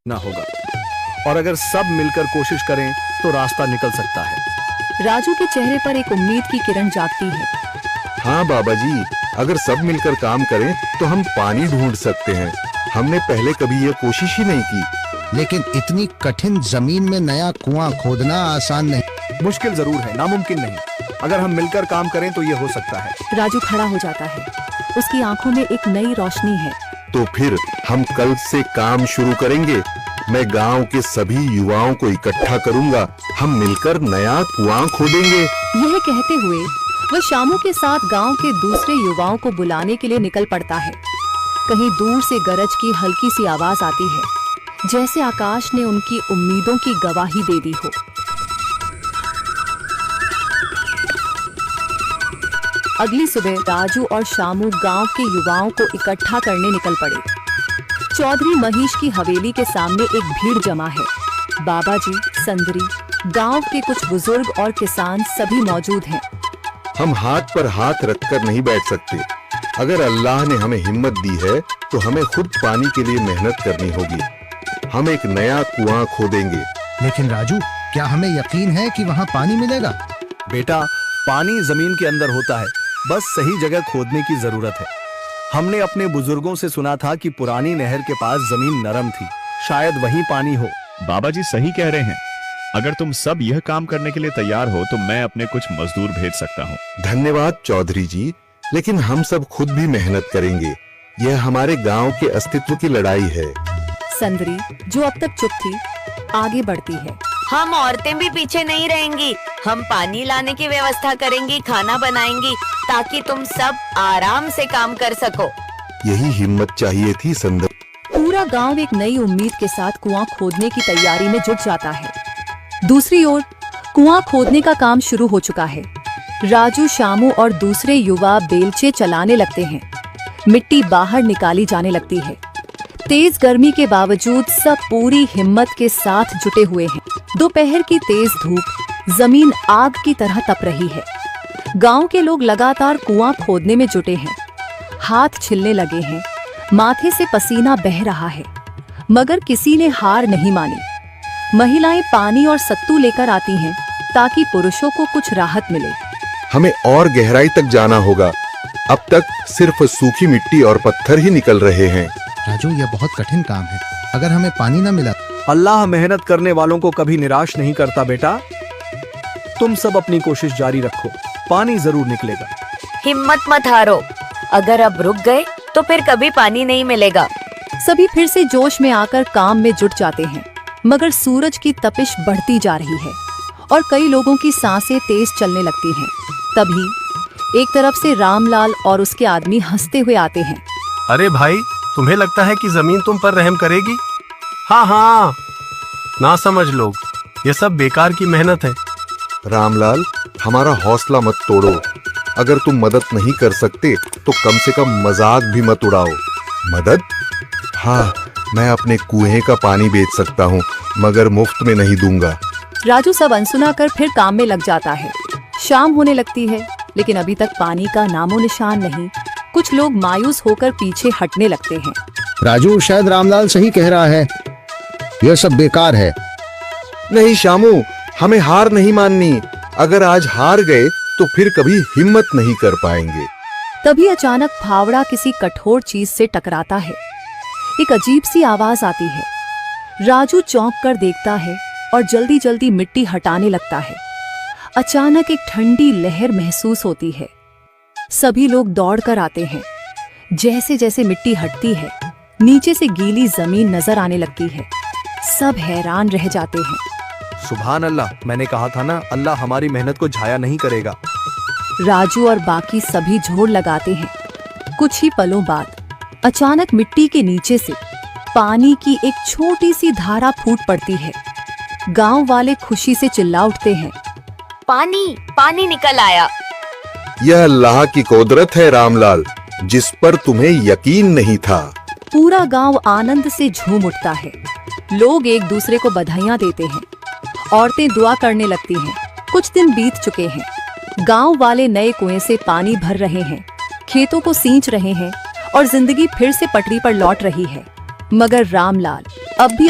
ना होगा, और अगर सब मिलकर कोशिश करें तो रास्ता निकल सकता है। राजू के चेहरे पर एक उम्मीद की किरण जागती है। हाँ बाबा जी, अगर सब मिलकर काम करें तो हम पानी ढूंढ सकते हैं। हमने पहले कभी ये कोशिश ही नहीं की। लेकिन इतनी कठिन जमीन में नया कुआं खोदना आसान नहीं। मुश्किल जरूर है, नामुमकिन नहीं। अगर हम मिलकर काम करें तो ये हो सकता है। राजू खड़ा हो जाता है, उसकी आंखों में एक नई रोशनी है। तो फिर हम कल से काम शुरू करेंगे। मैं गांव के सभी युवाओं को इकट्ठा करूंगा, हम मिलकर नया कुआं खोदेंगे। यह कहते हुए वह शामू के साथ गांव के दूसरे युवाओं को बुलाने के लिए निकल पड़ता है। कहीं दूर से गरज की हल्की सी आवाज आती है, जैसे आकाश ने उनकी उम्मीदों की गवाही दे दी हो। अगली सुबह राजू और शामू गांव के युवाओं को इकट्ठा करने निकल पड़े। चौधरी महेश की हवेली के सामने एक भीड़ जमा है। बाबा जी, संदरी, गांव के कुछ बुजुर्ग और किसान सभी मौजूद हैं। हम हाथ पर हाथ रखकर नहीं बैठ सकते। अगर अल्लाह ने हमें हिम्मत दी है तो हमें खुद पानी के लिए मेहनत करनी होगी। हम एक नया कुआं खोदेंगे। लेकिन राजू, क्या हमें यकीन है कि वहाँ पानी मिलेगा? बेटा, पानी जमीन के अंदर होता है, बस सही जगह खोदने की जरूरत है। हमने अपने बुजुर्गों से सुना था कि पुरानी नहर के पास जमीन नरम थी, शायद वहीं पानी हो। बाबा जी सही कह रहे हैं। अगर तुम सब यह काम करने के लिए तैयार हो तो मैं अपने कुछ मजदूर भेज सकता हूँ। धन्यवाद चौधरी जी, लेकिन हम सब खुद भी मेहनत करेंगे। यह हमारे गांव के अस्तित्व की लड़ाई है। संदरी, जो अब तक चुप थी, आगे बढ़ती है। हम औरतें भी पीछे नहीं रहेंगी। हम पानी लाने की व्यवस्था करेंगी, खाना बनाएंगी, ताकि तुम सब आराम से काम कर सको। यही हिम्मत चाहिए थी संदर। पूरा गांव एक नई उम्मीद के साथ कुआं खोदने की तैयारी में जुट जाता है। दूसरी ओर कुआं खोदने का काम शुरू हो चुका है। राजू, शामू और दूसरे युवा बेलचे चलाने लगते हैं। मिट्टी बाहर निकाली जाने लगती है। तेज गर्मी के बावजूद सब पूरी हिम्मत के साथ जुटे हुए हैं। दोपहर की तेज धूप, जमीन आग की तरह तप रही है। गांव के लोग लगातार कुआं खोदने में जुटे हैं। हाथ छिलने लगे हैं, माथे से पसीना बह रहा है, मगर किसी ने हार नहीं मानी। महिलाएं पानी और सत्तू लेकर आती हैं ताकि पुरुषों को कुछ राहत मिले। हमें और गहराई तक जाना होगा। अब तक सिर्फ सूखी मिट्टी और पत्थर ही निकल रहे हैं। राजू, यह बहुत कठिन काम है। अगर हमें पानी न मिला। अल्लाह मेहनत करने वालों को कभी निराश नहीं करता बेटा। तुम सब अपनी कोशिश जारी रखो, पानी जरूर निकलेगा। हिम्मत मत हारो। अगर अब रुक गए तो फिर कभी पानी नहीं मिलेगा। सभी फिर से जोश में आकर काम में जुट जाते हैं, मगर सूरज की तपिश बढ़ती जा रही है और कई लोगों की सांसें तेज चलने लगती हैं। तभी एक तरफ से रामलाल और उसके आदमी हंसते हुए आते हैं। अरे भाई, तुम्हें लगता है कि जमीन तुम पर रहम करेगी? हाँ हाँ, ना समझ लोग, ये सब बेकार की मेहनत है। रामलाल, हमारा हौसला मत तोड़ो। अगर तुम मदद नहीं कर सकते तो कम से कम मजाक भी मत उड़ाओ। मदद? हाँ, मैं अपने कुएं का पानी बेच सकता हूँ, मगर मुफ्त में नहीं दूंगा। राजू सब अनसुना कर फिर काम में लग जाता है। शाम होने लगती है, लेकिन अभी तक पानी का नामो निशान नहीं। कुछ लोग मायूस होकर पीछे हटने लगते हैं। राजू, शायद रामलाल सही कह रहा है, यह सब बेकार है। नहीं शामू, हमें हार नहीं माननी। अगर आज हार गए तो फिर कभी हिम्मत नहीं कर पाएंगे। तभी अचानक फावड़ा किसी कठोर चीज से टकराता है। एक अजीब सी आवाज आती है। राजू चौंक कर देखता है और जल्दी जल्दी मिट्टी हटाने लगता है। अचानक एक ठंडी लहर महसूस होती है। सभी लोग दौड़कर आते हैं। जैसे जैसे मिट्टी हटती है, नीचे से गीली जमीन नजर आने लगती है। सब हैरान रह जाते हैं। सुभान अल्लाह, मैंने कहा था ना, अल्लाह हमारी मेहनत को झाया नहीं करेगा। राजू और बाकी सभी जोर लगाते हैं। कुछ ही पलों बाद अचानक मिट्टी के नीचे से पानी की एक छोटी सी धारा फूट पड़ती है। गांव वाले खुशी से चिल्ला उठते हैं। पानी, पानी निकल आया। यह अल्लाह की कुदरत है रामलाल, जिस पर तुम्हें यकीन नहीं था। पूरा गांव आनंद से झूम उठता है। लोग एक दूसरे को बधाइयां देते हैं। औरतें दुआ करने लगती हैं। कुछ दिन बीत चुके हैं। गांव वाले नए कुएं से पानी भर रहे हैं, खेतों को सींच रहे हैं और जिंदगी फिर से पटरी पर लौट रही है। मगर रामलाल अब भी